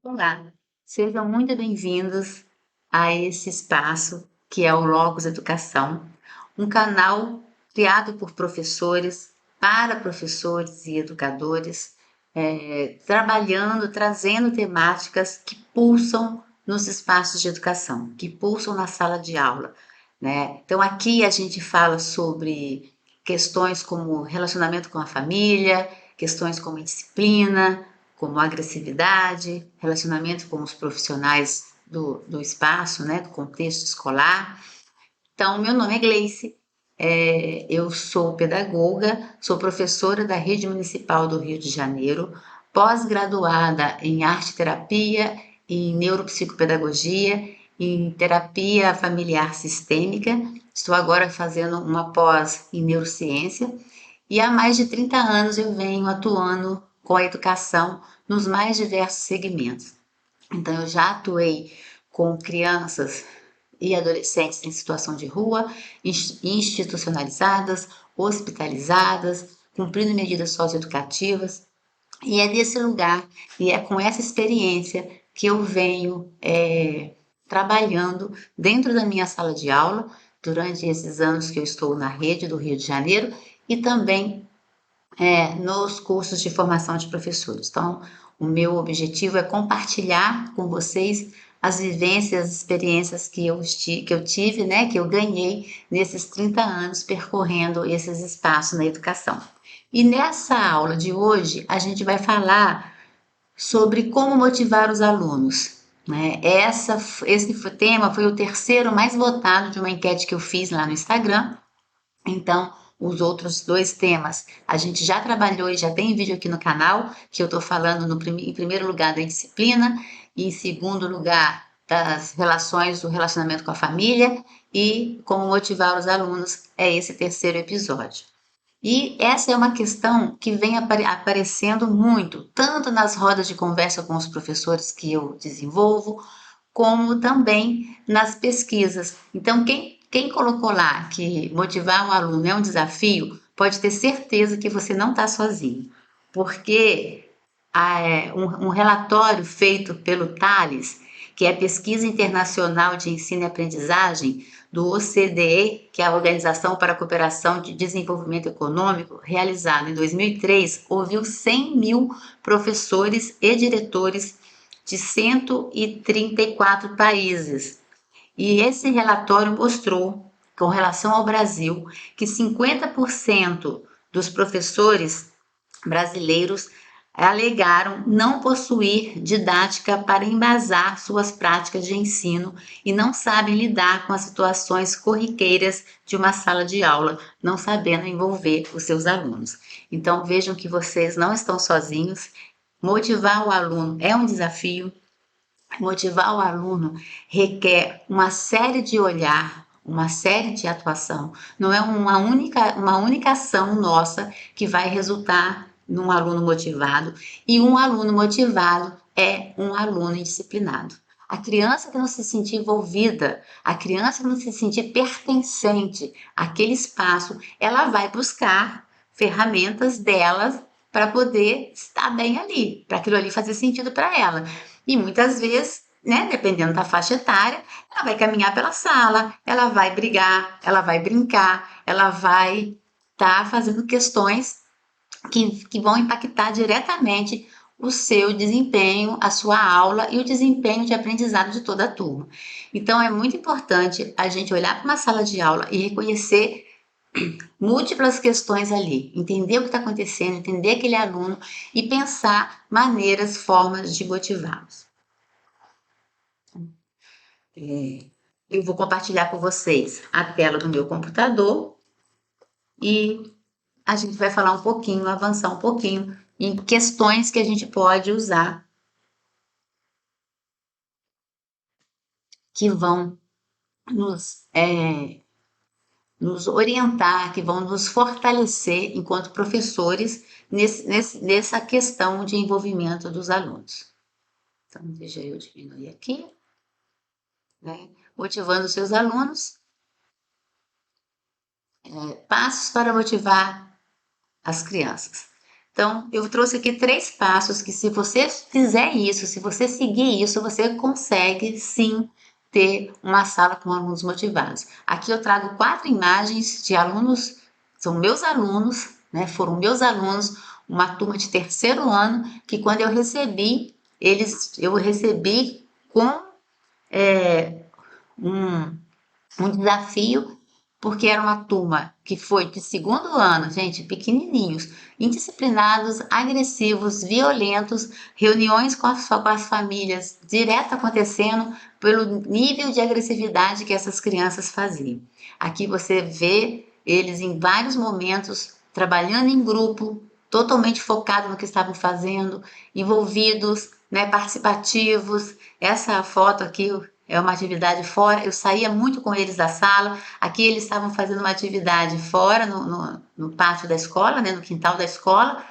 Olá, sejam muito bem-vindos a esse espaço que é o Logos Educação, um canal criado por professores, para professores e educadores, trazendo temáticas que pulsam nos espaços de educação, que pulsam na sala de aula, né? Então aqui a gente fala sobre questões como relacionamento com a família, questões como disciplina, como agressividade, relacionamento com os profissionais do espaço, né, do contexto escolar. Então, meu nome é Gleice, eu sou pedagoga, sou professora da Rede Municipal do Rio de Janeiro, pós-graduada em arte-terapia, em neuropsicopedagogia, em terapia familiar sistêmica. Estou agora fazendo uma pós em neurociência e há mais de 30 anos eu venho atuando com a educação nos mais diversos segmentos. Então, eu já atuei com crianças e adolescentes em situação de rua, institucionalizadas, hospitalizadas, cumprindo medidas socioeducativas. E é desse lugar e é com essa experiência que eu venho trabalhando dentro da minha sala de aula durante esses anos que eu estou na rede do Rio de Janeiro e também nos cursos de formação de professores. Então, o meu objetivo é compartilhar com vocês as vivências, as experiências que eu tive, né, que eu ganhei nesses 30 anos percorrendo esses espaços na educação. E nessa aula de hoje, a gente vai falar sobre como motivar os alunos. Né? Esse tema foi o terceiro mais votado de uma enquete que eu fiz lá no Instagram. Então, os outros dois temas a gente já trabalhou e já tem vídeo aqui no canal, que eu estou falando em primeiro lugar da disciplina, e em segundo lugar das relações, do relacionamento com a família e como motivar os alunos, é esse terceiro episódio. E essa é uma questão que vem aparecendo muito, tanto nas rodas de conversa com os professores que eu desenvolvo, como também nas pesquisas. Então, quem colocou lá que motivar um aluno é um desafio, pode ter certeza que você não está sozinho, porque um relatório feito pelo Thales, que é a Pesquisa Internacional de Ensino e Aprendizagem, do OCDE, que é a Organização para a Cooperação de Desenvolvimento Econômico, realizado em 2003, ouviu 100 mil professores e diretores de 134 países. E esse relatório mostrou, com relação ao Brasil, que 50% dos professores brasileiros alegaram não possuir didática para embasar suas práticas de ensino e não sabem lidar com as situações corriqueiras de uma sala de aula, não sabendo envolver os seus alunos. Então vejam que vocês não estão sozinhos. Motivar o aluno é um desafio. Motivar o aluno requer uma série de olhar, uma série de atuação. Não é uma única ação nossa que vai resultar num aluno motivado. E um aluno motivado é um aluno indisciplinado. A criança que não se sentir envolvida, a criança que não se sentir pertencente àquele espaço, ela vai buscar ferramentas delas para poder estar bem ali, para aquilo ali fazer sentido para ela. E muitas vezes, né, dependendo da faixa etária, ela vai caminhar pela sala, ela vai brigar, ela vai brincar, ela vai estar fazendo questões que vão impactar diretamente o seu desempenho, a sua aula e o desempenho de aprendizado de toda a turma. Então, é muito importante a gente olhar para uma sala de aula e reconhecer múltiplas questões ali, entender o que está acontecendo, entender aquele aluno e pensar maneiras, formas de motivá-los. Eu vou compartilhar com vocês a tela do meu computador e a gente vai falar um pouquinho, avançar um pouquinho em questões que a gente pode usar que vão nos, nos orientar, que vão nos fortalecer enquanto professores nessa questão de envolvimento dos alunos. Então, deixa eu diminuir aqui, né? Motivando seus alunos, passos para motivar as crianças. Então, eu trouxe aqui 3 passos que, se você fizer isso, se você seguir isso, você consegue sim ter uma sala com alunos motivados. Aqui eu trago 4 imagens de alunos, são meus alunos, né? Foram meus alunos, uma turma de terceiro ano, que quando eu recebi, eu recebi com um, um desafio, porque era uma turma que foi de segundo ano, gente, pequenininhos, indisciplinados, agressivos, violentos, reuniões com as famílias direto acontecendo pelo nível de agressividade que essas crianças faziam. Aqui você vê eles em vários momentos trabalhando em grupo, totalmente focados no que estavam fazendo, envolvidos, né, participativos. Essa foto aqui é uma atividade fora. Eu saía muito com eles da sala. Aqui eles estavam fazendo uma atividade fora, no pátio da escola, né, no quintal da escola.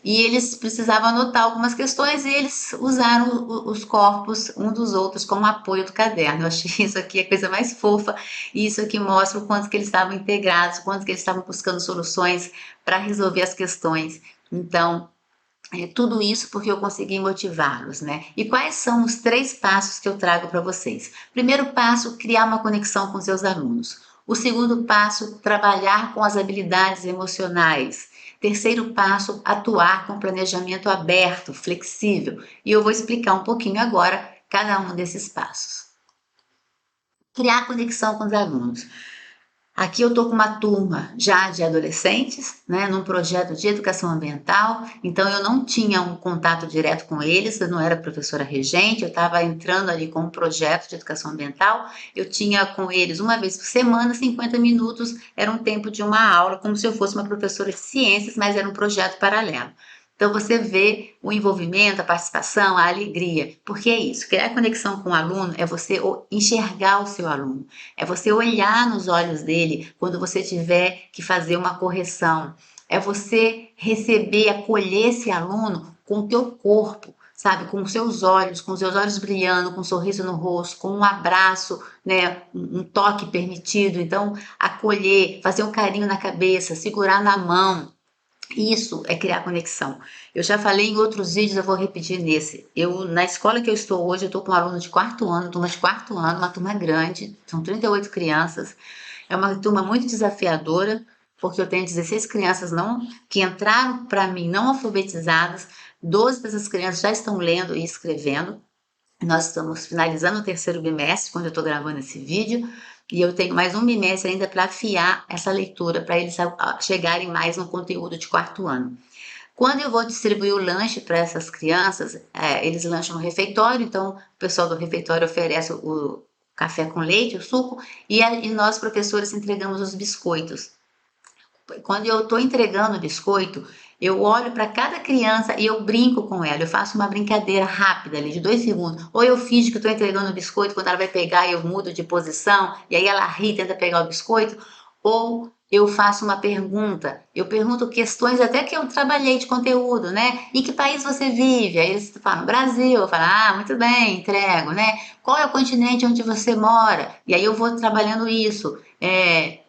E eles precisavam anotar algumas questões e eles usaram os corpos um dos outros como apoio do caderno. Eu achei isso aqui a coisa mais fofa, e isso aqui mostra o quanto que eles estavam integrados, o quanto que eles estavam buscando soluções para resolver as questões. Então, tudo isso porque eu consegui motivá-los, né? E quais são os 3 passos que eu trago para vocês? Primeiro passo, criar uma conexão com seus alunos. O segundo passo, trabalhar com as habilidades emocionais. Terceiro passo, atuar com planejamento aberto, flexível. E eu vou explicar um pouquinho agora cada um desses passos. Criar conexão com os alunos. Aqui eu estou com uma turma já de adolescentes, né, num projeto de educação ambiental, então eu não tinha um contato direto com eles, eu não era professora regente, eu estava entrando ali com um projeto de educação ambiental, eu tinha com eles uma vez por semana, 50 minutos, era um tempo de uma aula, como se eu fosse uma professora de ciências, mas era um projeto paralelo. Então você vê o envolvimento, a participação, a alegria, porque é isso, criar conexão com o aluno é você enxergar o seu aluno, é você olhar nos olhos dele quando você tiver que fazer uma correção, é você receber, acolher esse aluno com o teu corpo, sabe, com os seus olhos brilhando, com um sorriso no rosto, com um abraço, né, um toque permitido. Então, acolher, fazer um carinho na cabeça, segurar na mão. Isso é criar conexão. Eu já falei em outros vídeos, eu vou repetir nesse. Na escola que eu estou hoje, eu estou com um aluno de quarto ano, turma de quarto ano, uma turma grande, são 38 crianças. É uma turma muito desafiadora, porque eu tenho 16 crianças que entraram para mim não alfabetizadas, 12 dessas crianças já estão lendo e escrevendo. Nós estamos finalizando o terceiro bimestre, quando eu estou gravando esse vídeo, e eu tenho mais um bimestre ainda para afiar essa leitura, para eles chegarem mais no conteúdo de quarto ano. Quando eu vou distribuir o lanche para essas crianças, eles lancham no refeitório, então o pessoal do refeitório oferece o café com leite, o suco, e nós, professores, entregamos os biscoitos. Quando eu estou entregando o biscoito, eu olho para cada criança e eu brinco com ela. Eu faço uma brincadeira rápida ali, de 2 segundos. Ou eu finjo que estou entregando o biscoito, quando ela vai pegar, eu mudo de posição, e aí ela ri e tenta pegar o biscoito. Ou eu faço uma pergunta. Eu pergunto questões até que eu trabalhei de conteúdo, né? Em que país você vive? Aí eles falam, Brasil. Eu falo, muito bem, entrego, né? Qual é o continente onde você mora? E aí eu vou trabalhando isso.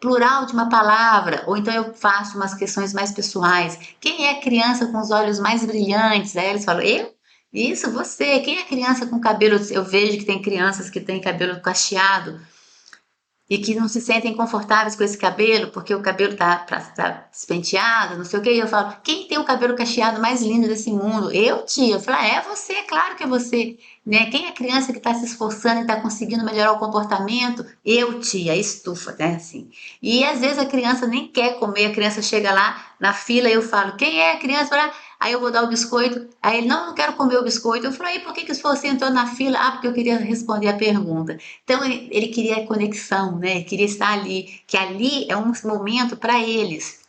Plural de uma palavra, ou então eu faço umas questões mais pessoais. Quem é a criança com os olhos mais brilhantes? Aí eles falam, eu? Isso, você. Quem é a criança com cabelo? Eu vejo que tem crianças que têm cabelo cacheado e que não se sentem confortáveis com esse cabelo, porque o cabelo tá despenteado, não sei o que. E eu falo, quem tem o cabelo cacheado mais lindo desse mundo? Eu, tia. Eu falo, é você, é claro que é você. Né? Quem é a criança que está se esforçando e está conseguindo melhorar o comportamento? Eu, tia, estufa, né? Assim. E às vezes a criança nem quer comer, a criança chega lá na fila e eu falo, quem é a criança? Aí eu vou dar o biscoito, aí ele, não quero comer o biscoito. Eu falei, aí por que você entrou na fila? Porque eu queria responder a pergunta. Então ele queria conexão, né? Ele queria estar ali, que ali é um momento para eles.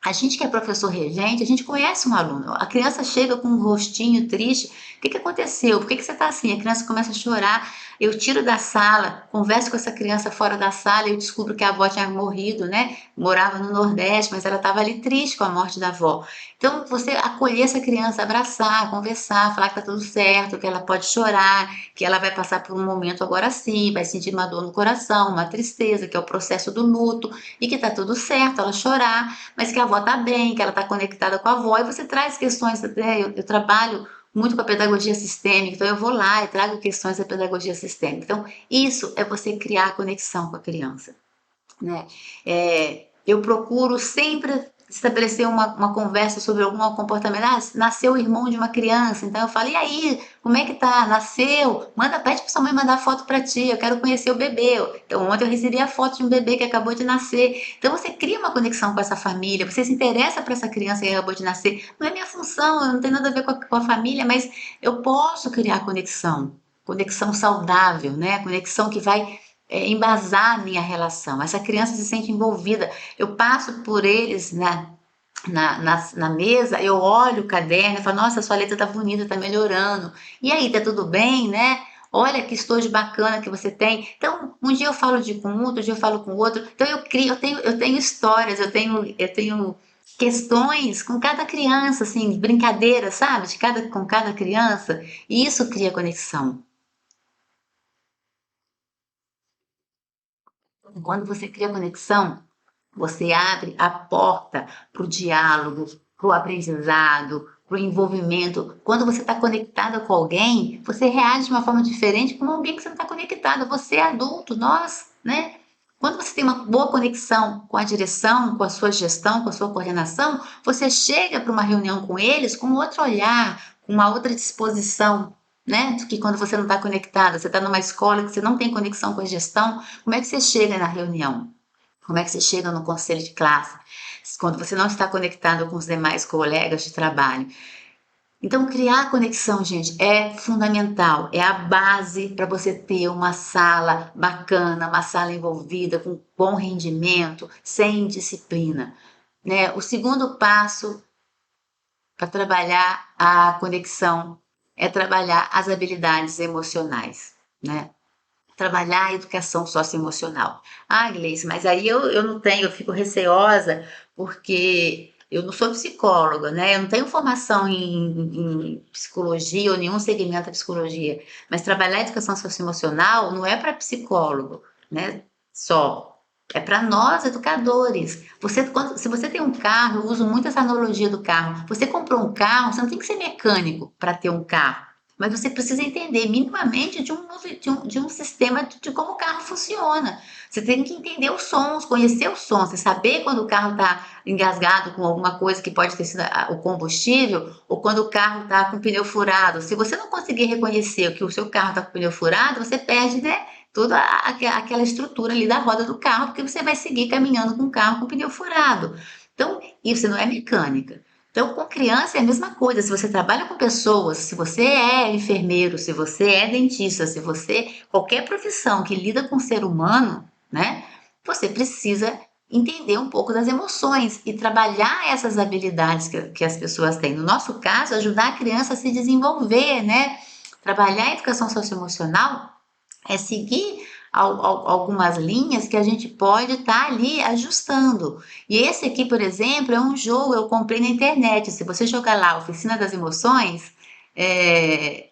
A gente que é professor regente, a gente conhece um aluno. A criança chega com um rostinho triste. O que aconteceu? Por que você está assim? A criança começa a chorar. eu tiro da sala, converso com essa criança fora da sala, eu descubro que a avó tinha morrido, né? Morava no Nordeste, mas ela estava ali triste com a morte da avó. Então, você acolher essa criança, abraçar, conversar, falar que tá tudo certo, que ela pode chorar, que ela vai passar por um momento agora sim, vai sentir uma dor no coração, uma tristeza, que é o processo do luto, e que tá tudo certo ela chorar, mas que a avó tá bem, que ela tá conectada com a avó, e você traz questões, né? Eu trabalho muito com a pedagogia sistêmica, então eu vou lá e trago questões da pedagogia sistêmica. Então, isso é você criar conexão com a criança, né? Eu procuro sempre estabelecer uma conversa sobre algum comportamento. Ah, nasceu o irmão de uma criança, então eu falo, e aí, como é que tá? Nasceu? Pede para sua mãe mandar foto para ti, eu quero conhecer o bebê. Então ontem eu recebi a foto de um bebê que acabou de nascer. Então você cria uma conexão com essa família, você se interessa para essa criança que acabou de nascer. Não é minha função, não tem nada a ver com a família, mas eu posso criar conexão. Conexão saudável, né? Conexão que vai embasar a minha relação. Essa criança se sente envolvida. Eu passo por eles na mesa, eu olho o caderno e falo, nossa, sua letra tá bonita, tá melhorando. E aí, tá tudo bem, né? Olha que estojo bacana que você tem. Então, um dia eu falo com um, outro dia eu falo com outro. Então, eu crio, eu tenho histórias, eu tenho questões com cada criança, assim, brincadeiras, sabe? Com cada criança. E isso cria conexão. Quando você cria conexão, você abre a porta para o diálogo, para o aprendizado, para o envolvimento. Quando você está conectada com alguém, você reage de uma forma diferente com alguém que você não está conectada. Você é adulto, nós, né? Quando você tem uma boa conexão com a direção, com a sua gestão, com a sua coordenação, você chega para uma reunião com eles com outro olhar, com uma outra disposição, né? Do que quando você não está conectada. Você está numa escola que você não tem conexão com a gestão, como é que você chega na reunião? Como é que você chega no conselho de classe? Quando você não está conectado com os demais colegas de trabalho. Então, criar conexão, gente, é fundamental, é a base para você ter uma sala bacana, uma sala envolvida, com bom rendimento, sem disciplina. Né? O segundo passo para trabalhar a conexão é trabalhar as habilidades emocionais, né? Trabalhar a educação socioemocional. Ah, Gleice, mas aí eu não tenho, eu fico receosa porque eu não sou psicóloga, né? Eu não tenho formação em psicologia ou nenhum segmento da psicologia. Mas trabalhar a educação socioemocional não é para psicólogo, né? Só. É para nós, educadores. Se você tem um carro, eu uso muito essa analogia do carro. Você comprou um carro, você não tem que ser mecânico para ter um carro. Mas você precisa entender minimamente de um sistema de como o carro funciona. Você tem que entender os sons, conhecer os sons, você saber quando o carro está engasgado com alguma coisa que pode ter sido o combustível, ou quando o carro está com o pneu furado. Se você não conseguir reconhecer que o seu carro está com o pneu furado, você perde, né, toda aquela estrutura ali da roda do carro, porque você vai seguir caminhando com o carro com o pneu furado. Então, isso não é mecânica. Então, com criança é a mesma coisa. Se você trabalha com pessoas, se você é enfermeiro, se você é dentista, se você qualquer profissão que lida com o ser humano, né? Você precisa entender um pouco das emoções e trabalhar essas habilidades que as pessoas têm. No nosso caso, ajudar a criança a se desenvolver, né? Trabalhar a educação socioemocional é seguir algumas linhas que a gente pode estar ali ajustando. E esse aqui, por exemplo, é um jogo eu comprei na internet. Se você jogar lá Oficina das Emoções,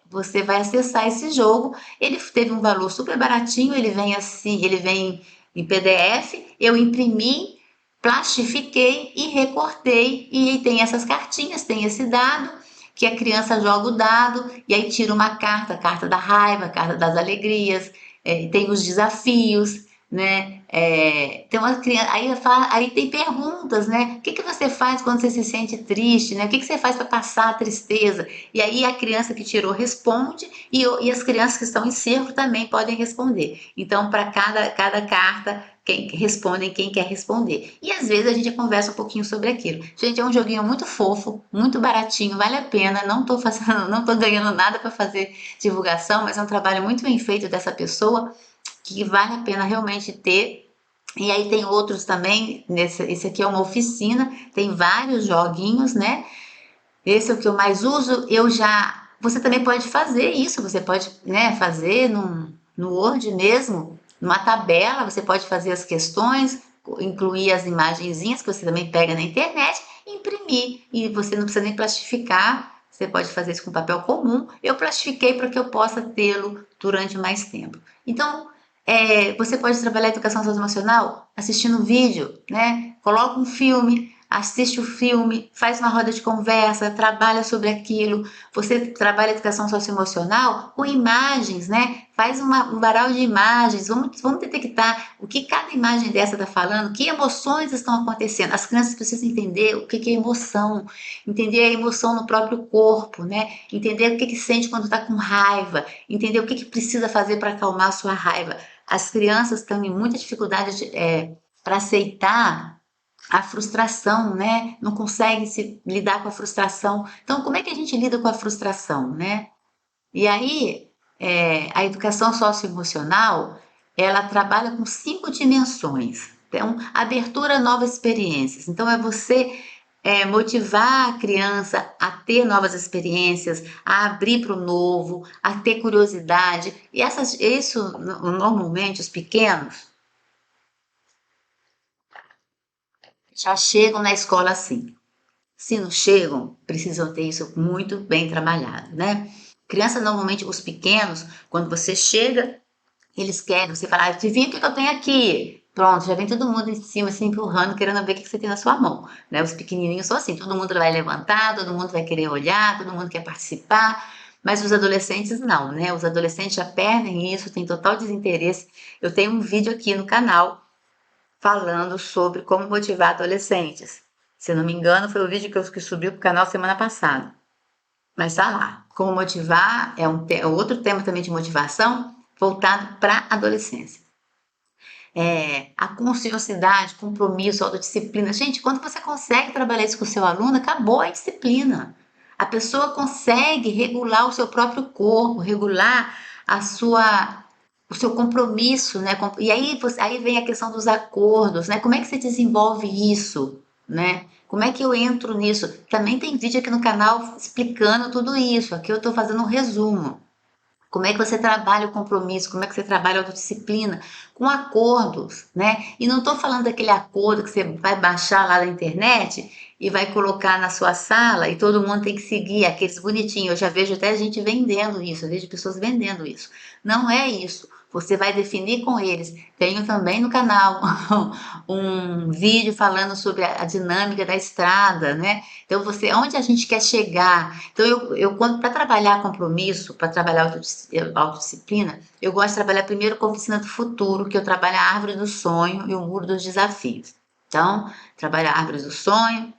você vai acessar esse jogo. Ele teve um valor super baratinho, ele vem assim, ele vem em PDF, eu imprimi, plastifiquei e recortei, e tem essas cartinhas, tem esse dado, que a criança joga o dado e aí tira uma carta, a carta da raiva, a carta das alegrias, tem os desafios, né? Tem uma criança, aí tem perguntas, né? O que, que você faz quando você se sente triste, né? O que, que você faz para passar a tristeza? E aí a criança que tirou responde e as crianças que estão em círculo também podem responder. Então, para cada carta, quem quer responder. E às vezes a gente conversa um pouquinho sobre aquilo. Gente, é um joguinho muito fofo, muito baratinho, vale a pena. Não tô fazendo, não tô ganhando nada para fazer divulgação, mas é um trabalho muito bem feito dessa pessoa que vale a pena realmente ter. E aí tem outros também, esse aqui é uma oficina, tem vários joguinhos, né? Esse é o que eu mais uso. Você também pode fazer isso, você pode, né, fazer no Word mesmo, numa tabela, você pode fazer as questões, incluir as imagenzinhas que você também pega na internet e imprimir. E você não precisa nem plastificar, você pode fazer isso com papel comum. Eu plastifiquei para que eu possa tê-lo durante mais tempo. Então, você pode trabalhar a educação socioemocional assistindo um vídeo, né? Coloca um filme, assiste o filme, faz uma roda de conversa, trabalha sobre aquilo. Você trabalha a educação socioemocional com imagens, né? Faz um varal de imagens, vamos detectar o que cada imagem dessa está falando, que emoções estão acontecendo. As crianças precisam entender o que é emoção, entender a emoção no próprio corpo, né? Entender o que sente quando está com raiva, entender o que precisa fazer para acalmar a sua raiva. As crianças têm muita dificuldade para aceitar a frustração, né? Não conseguem se lidar com a frustração. Então, como é que a gente lida com a frustração, né? E aí, a educação socioemocional, ela trabalha com 5 dimensões. Então, abertura a novas experiências. Então, é você motivar a criança a ter novas experiências, a abrir para o novo, a ter curiosidade. E isso, normalmente, os pequenos já chegam na escola assim. Se não chegam, precisam ter isso muito bem trabalhado, né? Criança, normalmente, os pequenos, quando você chega, eles querem, você fala, adivinha o que eu tenho aqui? Pronto, já vem todo mundo em cima, se empurrando, querendo ver o que você tem na sua mão, né? Os pequenininhos são assim, todo mundo vai levantar, todo mundo vai querer olhar, todo mundo quer participar, mas os adolescentes não, né? Os adolescentes já perdem isso, têm total desinteresse. Eu tenho um vídeo aqui no canal falando sobre como motivar adolescentes. Se não me engano, foi o vídeo que subiu para o canal semana passada. Mas tá lá. Como motivar é outro tema também de motivação voltado para a adolescência. A consciosidade, compromisso, autodisciplina. Gente, quando você consegue trabalhar isso com o seu aluno, acabou a disciplina. A pessoa consegue regular o seu próprio corpo, regular o seu compromisso, né? E aí vem a questão dos acordos, né? Como é que você desenvolve isso, né? Como é que eu entro nisso? Também tem vídeo aqui no canal explicando tudo isso. Aqui eu estou fazendo um resumo. Como é que você trabalha o compromisso? Como é que você trabalha a autodisciplina? Com acordos, né? E não estou falando daquele acordo que você vai baixar lá na internet e vai colocar na sua sala e todo mundo tem que seguir, aqueles bonitinhos. Eu já vejo até gente vendendo isso, eu vejo pessoas vendendo isso. Não é isso. Você vai definir com eles. Tenho também no canal um vídeo falando sobre a dinâmica da estrada, né? Então, onde a gente quer chegar? Então, para trabalhar compromisso, para trabalhar autodisciplina, eu gosto de trabalhar primeiro com a oficina do futuro, que eu trabalho a árvore do sonho e o muro dos desafios. Então, trabalhar a árvore do sonho,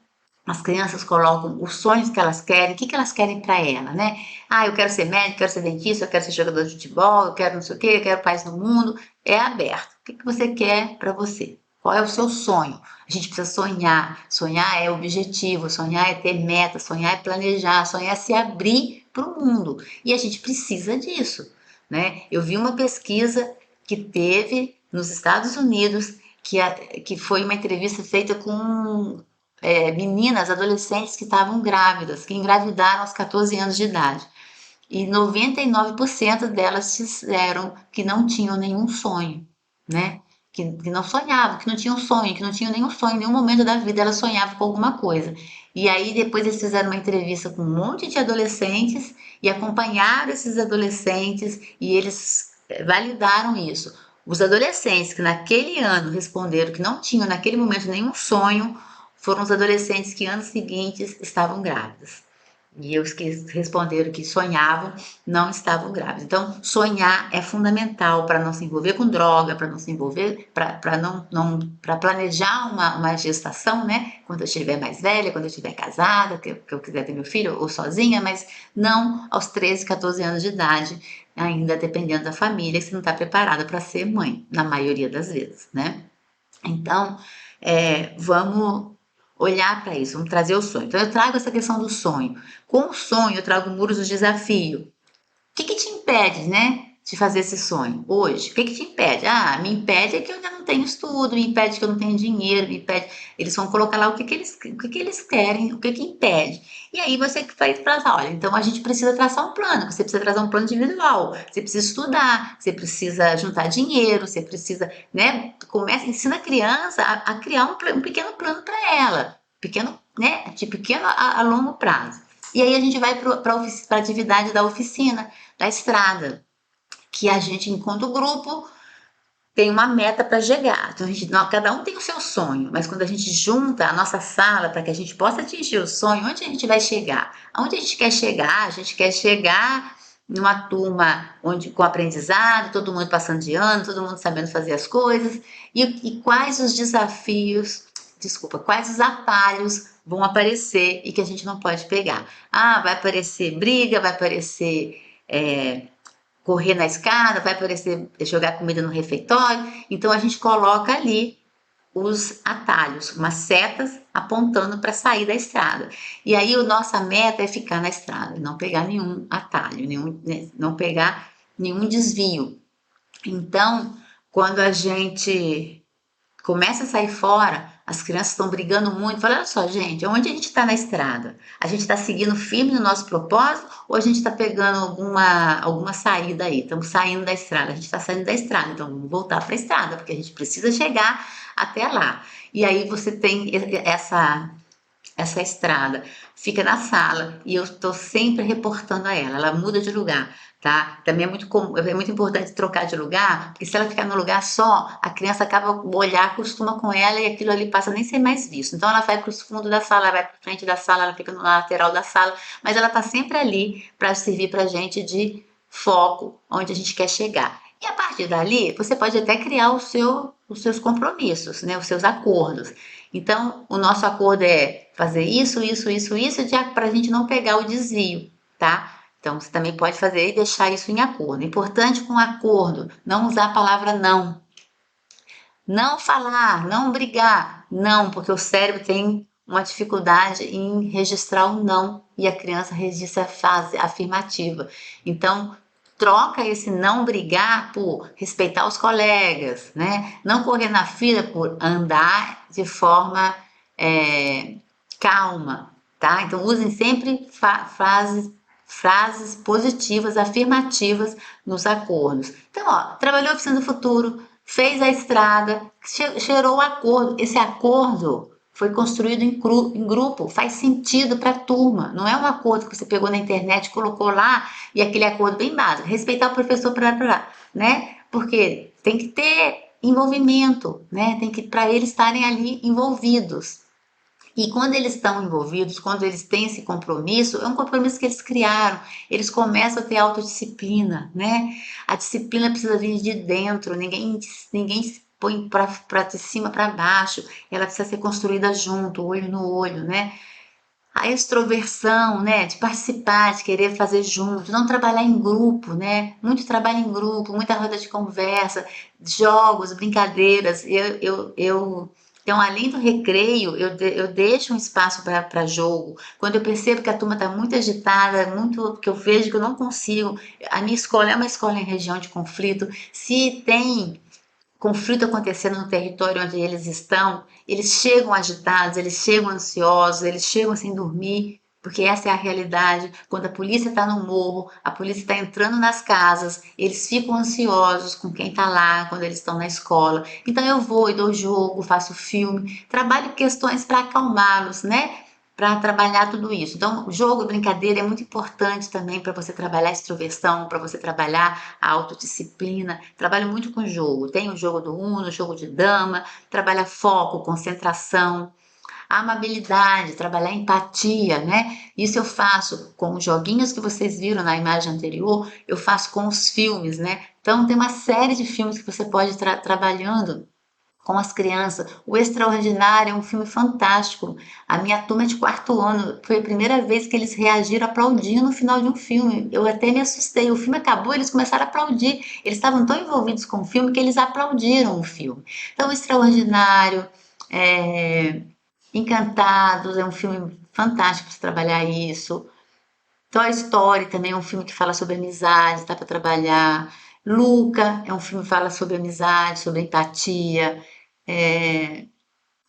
as crianças colocam os sonhos que elas querem, o que elas querem para ela, né? Ah, eu quero ser médico, quero ser dentista, eu quero ser jogador de futebol, eu quero não sei o quê, eu quero paz no mundo. É aberto. O que você quer para você? Qual é o seu sonho? A gente precisa sonhar. Sonhar é objetivo, sonhar é ter meta, sonhar é planejar, sonhar é se abrir para o mundo. E a gente precisa disso, né? Eu vi uma pesquisa que teve nos Estados Unidos, que foi uma entrevista feita com meninas, adolescentes que estavam grávidas, que engravidaram aos 14 anos de idade. E 99% delas disseram que não tinham nenhum sonho, né? Que não sonhavam, que não tinham sonho, que não tinham nenhum sonho, em nenhum momento da vida elas sonhavam com alguma coisa. E aí depois eles fizeram uma entrevista com um monte de adolescentes e acompanharam esses adolescentes e eles validaram isso. Os adolescentes que naquele ano responderam que não tinham naquele momento nenhum sonho foram os adolescentes que anos seguintes estavam grávidos. E os que responderam que sonhavam não estavam grávidos. Então, sonhar é fundamental para não se envolver com droga, para não se envolver, para planejar uma gestação, né? Quando eu estiver mais velha, quando eu estiver casada, que eu quiser ter meu filho ou sozinha, mas não aos 13, 14 anos de idade, ainda dependendo da família, que você não está preparada para ser mãe, na maioria das vezes, né? Então, vamos olhar para isso, vamos trazer o sonho. Então, eu trago essa questão do sonho. Com o sonho, eu trago muros do desafio. O que te impede, né? de fazer esse sonho hoje? O que te impede? Ah, me impede é que eu ainda não tenho estudo, me impede que eu não tenho dinheiro, me impede. Eles vão colocar lá o que eles querem, o que impede. E aí você que vai traçar, olha, então a gente precisa traçar um plano, você precisa traçar um plano individual, você precisa estudar, você precisa juntar dinheiro, você precisa, né? Começa, ensina a criança a criar um pequeno plano para ela, pequeno, né? De pequeno a longo prazo. E aí a gente vai para a atividade da oficina, da estrada, que a gente, enquanto grupo, tem uma meta para chegar. Então, cada um tem o seu sonho, mas quando a gente junta a nossa sala para que a gente possa atingir o sonho, onde a gente vai chegar? Aonde a gente quer chegar? A gente quer chegar numa turma onde, com aprendizado, todo mundo passando de ano, todo mundo sabendo fazer as coisas, e quais os desafios, desculpa, quais os atalhos vão aparecer e que a gente não pode pegar. Ah, vai aparecer briga, vai aparecer correr na escada, vai aparecer jogar comida no refeitório. Então a gente coloca ali os atalhos, umas setas apontando para sair da estrada. E aí a nossa meta é ficar na estrada, não pegar nenhum atalho, não pegar nenhum desvio. Então, quando a gente começa a sair fora, as crianças estão brigando muito. Fala, olha só, gente, onde a gente está na estrada? A gente está seguindo firme no nosso propósito ou a gente está pegando alguma saída aí? Estamos saindo da estrada, a gente está saindo da estrada, então vamos voltar para a estrada, porque a gente precisa chegar até lá. E aí você tem essa estrada, fica na sala e eu estou sempre reportando a ela, ela muda de lugar, tá? Também é muito importante trocar de lugar, porque se ela ficar no lugar só, a criança acaba o olhar, acostuma com ela e aquilo ali passa a nem ser mais visto. Então ela vai para os fundos da sala, ela vai para frente da sala, ela fica na lateral da sala, mas ela está sempre ali para servir para a gente de foco, onde a gente quer chegar. E a partir dali, você pode até criar os seus compromissos, né? Os seus acordos. Então, o nosso acordo é fazer isso, para a gente não pegar o desvio, tá? Então, você também pode fazer e deixar isso em acordo. Importante com acordo, não usar a palavra não. Não falar, não brigar, não, porque o cérebro tem uma dificuldade em registrar o não e a criança registra a fase afirmativa. Então, troca esse não brigar por respeitar os colegas, né? Não correr na fila por andar de forma calma, tá? Então, usem sempre frases positivas, afirmativas nos acordos. Então, ó, trabalhou a oficina do futuro, fez a estrada, gerou o acordo. Esse acordo foi construído em grupo, faz sentido para a turma. Não é um acordo que você pegou na internet, colocou lá e aquele acordo bem básico. Respeitar o professor, né? Porque tem que ter envolvimento, né? Tem que para eles estarem ali envolvidos. E quando eles estão envolvidos, quando eles têm esse compromisso, é um compromisso que eles criaram, eles começam a ter autodisciplina, né? A disciplina precisa vir de dentro, ninguém se põe para de cima para baixo, ela precisa ser construída junto, olho no olho, né? A extroversão, né, de participar, de querer fazer junto, não trabalhar em grupo, né? Muito trabalho em grupo, muita roda de conversa, jogos, brincadeiras. Então, além do recreio, eu deixo um espaço para jogo. Quando eu percebo que a turma está muito agitada, muito que eu vejo que eu não consigo, a minha escola é uma escola em região de conflito. Se tem conflito acontecendo no território onde eles estão, eles chegam agitados, eles chegam ansiosos, eles chegam sem dormir, porque essa é a realidade. Quando a polícia está no morro, a polícia está entrando nas casas, eles ficam ansiosos com quem está lá, quando eles estão na escola. Então eu vou e dou jogo, faço filme, trabalho questões para acalmá-los, né? Para trabalhar tudo isso. Então, jogo, brincadeira é muito importante também para você trabalhar a extroversão, para você trabalhar a autodisciplina. Trabalho muito com jogo. Tem o jogo do Uno, o jogo de dama, trabalha foco, concentração, amabilidade, trabalhar empatia, né? Isso eu faço com os joguinhos que vocês viram na imagem anterior, eu faço com os filmes, né? Então, tem uma série de filmes que você pode estar trabalhando com as crianças. O Extraordinário é um filme fantástico. A minha turma é de quarto ano, foi a primeira vez que eles reagiram aplaudindo no final de um filme. Eu até me assustei. O filme acabou, eles começaram a aplaudir. Eles estavam tão envolvidos com o filme que eles aplaudiram o filme. Então, O Extraordinário, é... Encantados é um filme fantástico para trabalhar isso. Toy Story também é um filme que fala sobre amizade, dá para trabalhar. Luca é um filme que fala sobre amizade, sobre empatia. É,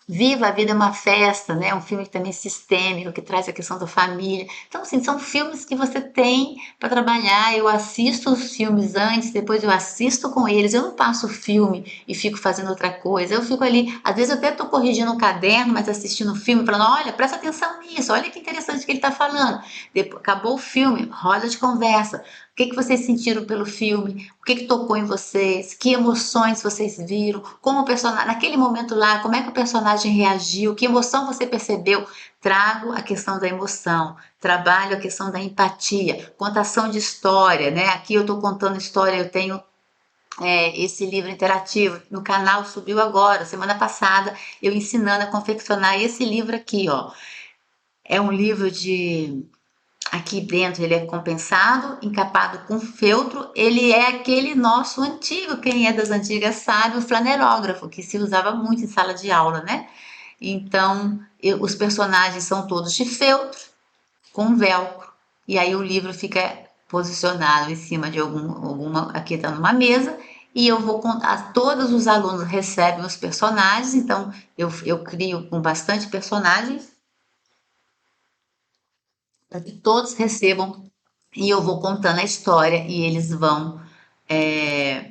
Viva a Vida é uma Festa, né? Um filme também sistêmico, que traz a questão da família. Então, assim, são filmes que você tem para trabalhar. Eu assisto os filmes antes, depois eu assisto com eles. Eu não passo o filme e fico fazendo outra coisa. Eu fico ali, às vezes eu até estou corrigindo um caderno, mas assistindo o filme, falando: olha, presta atenção nisso, olha que interessante que ele está falando. Depois, acabou o filme, roda de conversa. O que vocês sentiram pelo filme? O que tocou em vocês? Que emoções vocês viram? Como o personagem, naquele momento lá, como é que o personagem reagiu? Que emoção você percebeu? Trago a questão da emoção, trabalho a questão da empatia, contação de história, né? Aqui eu estou contando história, eu tenho esse livro interativo no canal, subiu agora, semana passada, eu ensinando a confeccionar esse livro aqui, ó. É um livro de aqui dentro ele é compensado, encapado com feltro, ele é aquele nosso antigo, quem é das antigas sabe, o flanerógrafo, que se usava muito em sala de aula, né? Então, os personagens são todos de feltro, com velcro, e aí o livro fica posicionado em cima de alguma, aqui está numa mesa, e eu vou contar, todos os alunos recebem os personagens, então eu crio com bastante personagens, para que todos recebam e eu vou contando a história e eles vão é,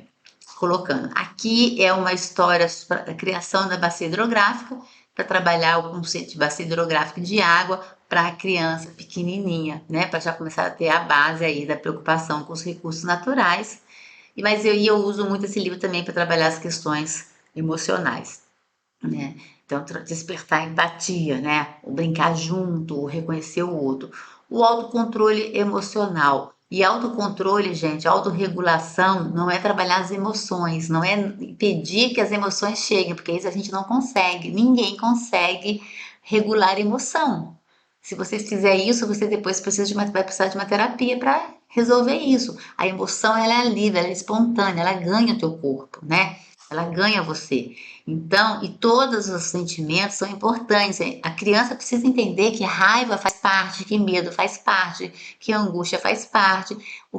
colocando. Aqui é uma história para a criação da bacia hidrográfica, para trabalhar o conceito de bacia hidrográfica de água para a criança pequenininha, né? Para já começar a ter a base aí da preocupação com os recursos naturais. Mas eu uso muito esse livro também para trabalhar as questões emocionais, né? Então, despertar empatia, né? O brincar junto, o reconhecer o outro. O autocontrole emocional. E autocontrole, gente, autorregulação não é trabalhar as emoções, não é impedir que as emoções cheguem, porque isso a gente não consegue. Ninguém consegue regular emoção. Se você fizer isso, você depois vai precisar de uma terapia para resolver isso. A emoção ela é livre, ela é espontânea, ela ganha o teu corpo, né? Ela ganha você. Então, e todos os sentimentos são importantes. A criança precisa entender que raiva faz parte, que medo faz parte, que angústia faz parte,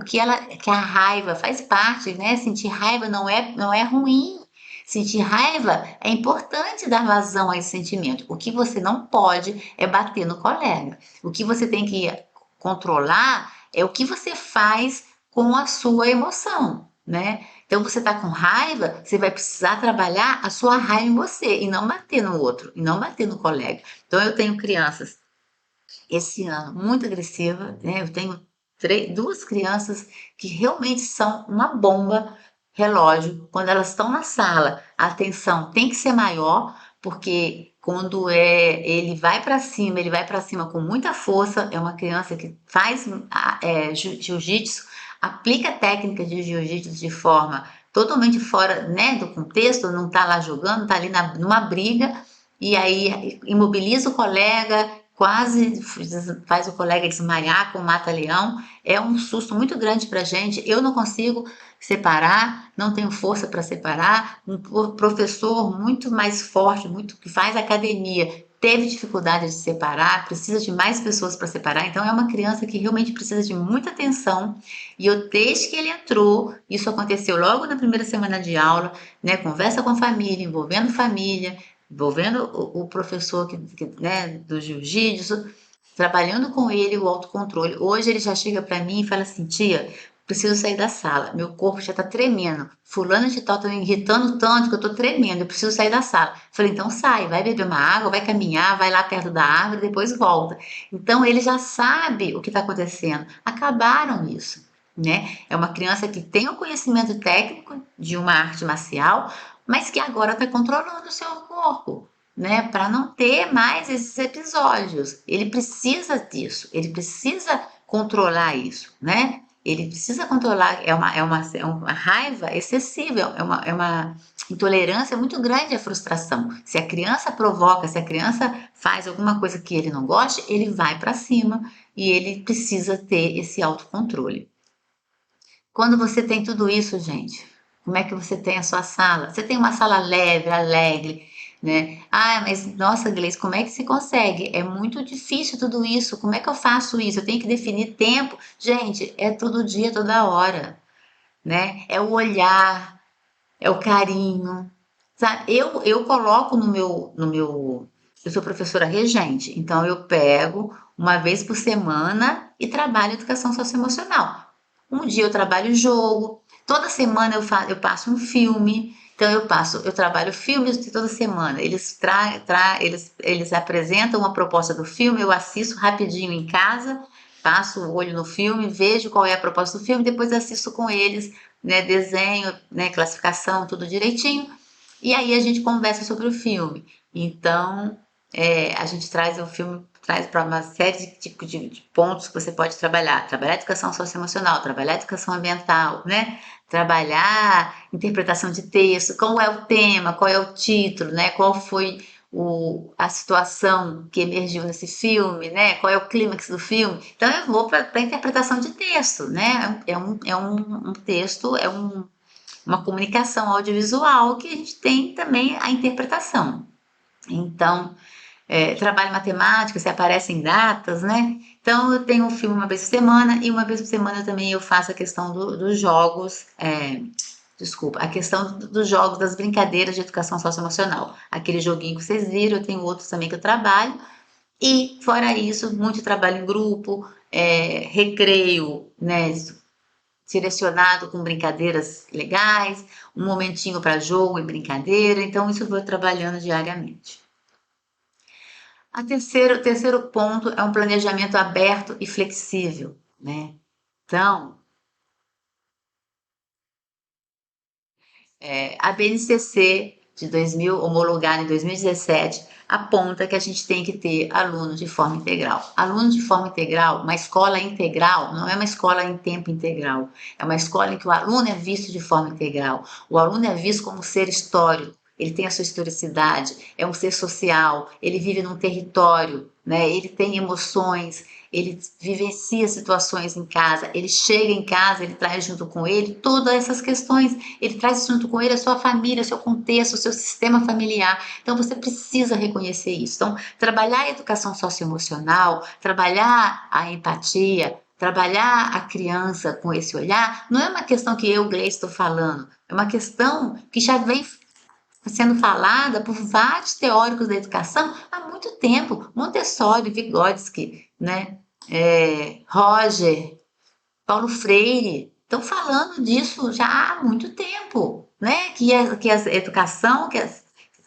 que a raiva faz parte, né? Sentir raiva não é ruim. Sentir raiva é importante dar vazão a esse sentimento. O que você não pode é bater no colega. O que você tem que controlar é o que você faz com a sua emoção, né? Então você está com raiva, você vai precisar trabalhar a sua raiva em você e não bater no outro, e não bater no colega. Então eu tenho crianças esse ano muito agressiva, né? Eu tenho duas crianças que realmente são uma bomba relógio. Quando elas estão na sala, a atenção tem que ser maior, porque quando ele vai para cima, ele vai para cima com muita força. É uma criança que faz jiu-jitsu, aplica técnica de jiu-jitsu de forma totalmente fora, né, do contexto, não está lá jogando, está ali numa briga, e aí imobiliza o colega, quase faz o colega desmaiar com mata-leão. É um susto muito grande para a gente. Eu não consigo separar, não tenho força para separar. Um professor muito mais forte, muito que faz academia, teve dificuldade de separar, precisa de mais pessoas para separar. Então é uma criança que realmente precisa de muita atenção. E eu, desde que ele entrou, isso aconteceu logo na primeira semana de aula, né? Conversa com a família, envolvendo o professor né, do jiu-jitsu, trabalhando com ele o autocontrole. Hoje ele já chega para mim e fala assim: tia, preciso sair da sala, meu corpo já está tremendo, fulano de tal está me irritando tanto que eu estou tremendo, eu preciso sair da sala. Falei: então sai, vai beber uma água, vai caminhar, vai lá perto da árvore, depois volta. Então ele já sabe o que está acontecendo. Acabaram isso, né? É uma criança que tem o conhecimento técnico de uma arte marcial, mas que agora está controlando o seu corpo, né? Para não ter mais esses episódios. Ele precisa disso, ele precisa controlar isso, né? Ele precisa controlar, é uma raiva excessiva, é uma intolerância muito grande à frustração. Se a criança provoca, se a criança faz alguma coisa que ele não goste, ele vai para cima e ele precisa ter esse autocontrole. Quando você tem tudo isso, gente, como é que você tem a sua sala? Você tem uma sala leve, alegre, né? Ah, mas nossa, Gleice, como é que se consegue? É muito difícil tudo isso. Como é que eu faço isso? Eu tenho que definir tempo. Gente, é todo dia, toda hora. né? É o olhar, é o carinho, sabe? Eu coloco no meu, eu sou professora regente, então eu pego uma vez por semana e trabalho educação socioemocional. Um dia eu trabalho jogo, toda semana eu passo um filme, então eu trabalho filmes de toda semana. Eles apresentam uma proposta do filme, eu assisto rapidinho em casa, passo o olho no filme, vejo qual é a proposta do filme, depois assisto com eles, né, desenho, né, classificação, tudo direitinho. E aí a gente conversa sobre o filme. Então, a gente traz o filme, traz para uma série de pontos que você pode trabalhar. Trabalhar educação socioemocional, trabalhar educação ambiental, né? Trabalhar interpretação de texto, qual é o tema, qual é o título, né? Qual foi a situação que emergiu nesse filme, né? Qual é o clímax do filme. Então eu vou para a interpretação de texto, né? Um texto, uma comunicação audiovisual que a gente tem também a interpretação. Então, trabalho matemática, se aparecem datas, né? Então, eu tenho um filme uma vez por semana e uma vez por semana também eu faço a questão dos jogos, desculpa, a questão dos jogos, das brincadeiras de educação socioemocional. Aquele joguinho que vocês viram, eu tenho outros também que eu trabalho. E, fora isso, muito trabalho em grupo, recreio, né? Direcionado com brincadeiras legais, um momentinho para jogo e brincadeira, então isso eu vou trabalhando diariamente. O terceiro ponto é um planejamento aberto e flexível, né? Então, a BNCC de 2000, homologada em 2017, aponta que a gente tem que ter aluno de forma integral. Aluno de forma integral, uma escola integral, não é uma escola em tempo integral, é uma escola em que o aluno é visto de forma integral. O aluno é visto como ser histórico, ele tem a sua historicidade, é um ser social, ele vive num território, né? Ele tem emoções, ele vivencia situações em casa, ele chega em casa, ele traz junto com ele todas essas questões, ele traz junto com ele a sua família, o seu contexto, o seu sistema familiar. Então você precisa reconhecer isso. Então, trabalhar a educação socioemocional, trabalhar a empatia, trabalhar a criança com esse olhar, não é uma questão que eu, Gleice, estou falando, é uma questão que já vem sendo falada por vários teóricos da educação há muito tempo. Montessori, Vygotsky, né? Roger, Paulo Freire, estão falando disso já há muito tempo, né? Que a educação,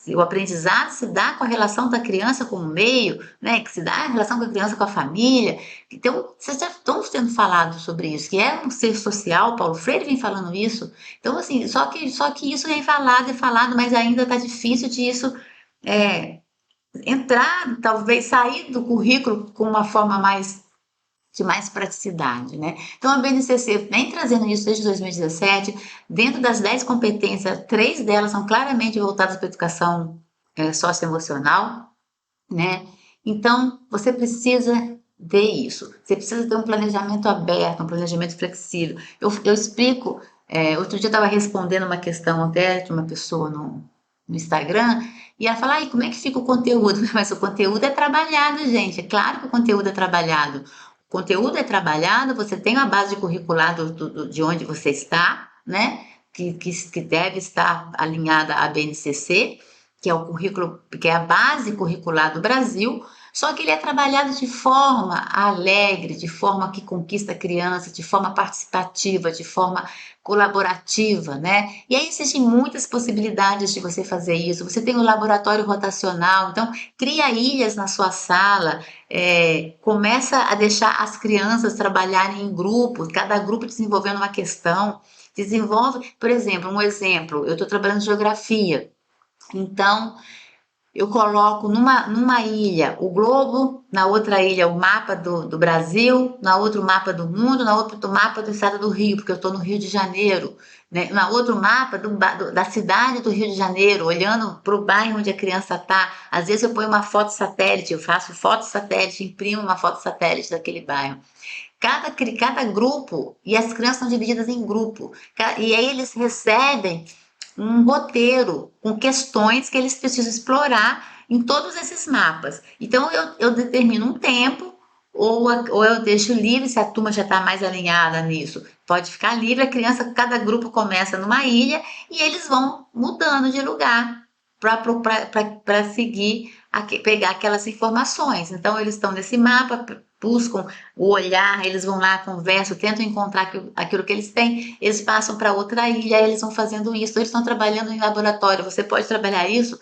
o aprendizado se dá com a relação da criança com o meio, né? Que se dá a relação com a criança com a família. Então, vocês já estão sendo falado sobre isso, que é um ser social, Paulo Freire vem falando isso. Então, assim, só que isso vem falado e falado, mas ainda está difícil de isso é, entrar, talvez sair do currículo com uma forma de mais praticidade, né? Então a BNCC vem trazendo isso desde 2017, dentro das 10 competências, 3 delas são claramente voltadas para a educação socioemocional, né? Então você precisa ver isso, você precisa ter um planejamento aberto, um planejamento flexível. Eu explico, outro dia eu estava respondendo uma questão até de uma pessoa no Instagram, e ela fala, como é que fica o conteúdo? Mas o conteúdo é trabalhado, gente, é claro que o conteúdo é trabalhado. O conteúdo é trabalhado, você tem uma base curricular de onde você está, né? Que deve estar alinhada à BNCC, que é o currículo, que é a base curricular do Brasil, só que ele é trabalhado de forma alegre, de forma que conquista a criança, de forma participativa, de forma colaborativa, né? E aí existem muitas possibilidades de você fazer isso. Você tem o laboratório rotacional, então cria ilhas na sua sala, começa a deixar as crianças trabalharem em grupos, cada grupo desenvolvendo uma questão. Desenvolve, por exemplo, eu estou trabalhando geografia, então eu coloco numa ilha o globo, na outra ilha o mapa do Brasil, na outro mapa do mundo, na outro mapa do estado do Rio, porque eu estou no Rio de Janeiro, né? Na outro mapa da cidade do Rio de Janeiro, olhando para o bairro onde a criança está. Às vezes eu ponho uma foto satélite, eu faço foto satélite, imprimo uma foto satélite daquele bairro. Cada grupo, e as crianças são divididas em grupo, e aí eles recebem um roteiro com questões que eles precisam explorar em todos esses mapas. Então eu determino um tempo, ou eu deixo livre se a turma já está mais alinhada nisso. Pode ficar livre, a criança, cada grupo começa numa ilha e eles vão mudando de lugar para seguir, pegar aquelas informações. Então, eles estão nesse mapa, buscam o olhar, eles vão lá, conversam, tentam encontrar aquilo que eles têm, eles passam para outra ilha, eles vão fazendo isso, eles estão trabalhando em laboratório. Você pode trabalhar isso